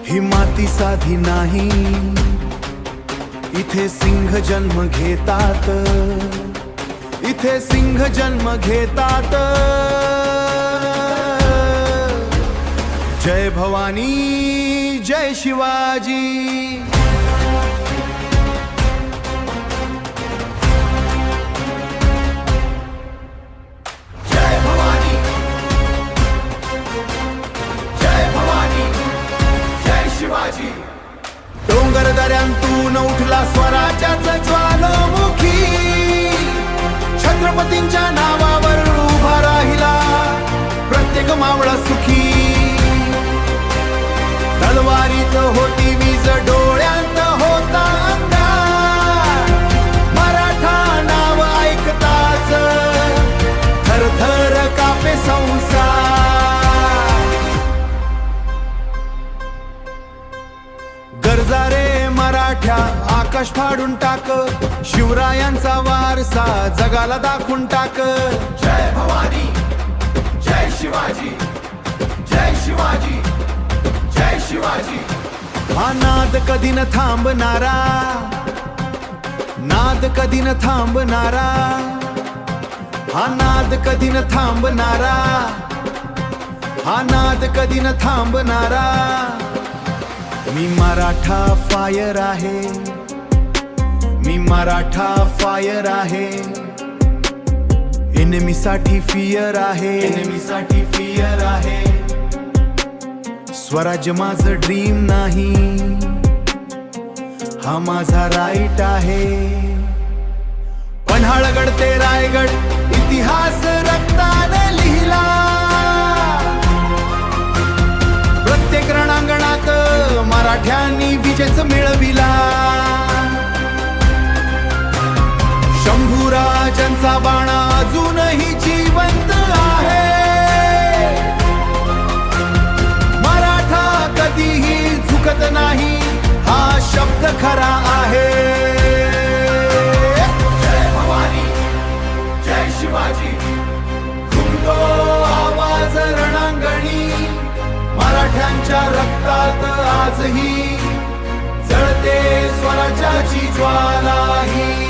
ही माती साधी नाही, इथे सिंह जन्म घेतात, इथे सिंह जन्म घेतात। जय भवानी जय शिवाजी। डोंगर दऱ्यांतून उठला स्वराज्याचा ज्वालामुखी, छत्रपतींच्या नावावर उभा राहिला प्रत्येक मावळा सुखी। तलवारीत होती वीज, डोळ्यांत होता अंधार, मराठा नाव ऐकताच थरथर कापे संसार। गरजा रे मराठ्या आकाश फाडून टाक, शिवरायांचा वारसा जगाला दाखवून टाक। जय भवानी जय शिवाजी, जय शिवाजी जय शिवाजी। हा नाद कधी न थांबणारा, नाद कधी न थांबणारा, हा नाद कधी न थांबणारा, हा नाद कधी न थांबणारा। मी मराठा फायर आहे, मी मराठा फायर आहे। एनिमीसाठी फियर आहे, एनिमीसाठी फियर आहे। स्वराज्य माझं ड्रीम नाही, हा माझा राईट आहे। पन्हाळगड ते रायगड इतिहास रक्ताने लिहिला, प्रत्येक रणांगणात मराठ्यांनी विजयच मिळविला। शंभूराजांचा बाणा अजूनही जिवंत आहे, मराठा कधीही झुकत नाही, हा शब्द खरा आहे। जय भवानी जय शिवाजी, घुमतो आवाज रणांगणी, मराठ्यांच्या रक्तात आजही जळते स्वराज्याची ज्वाला ही।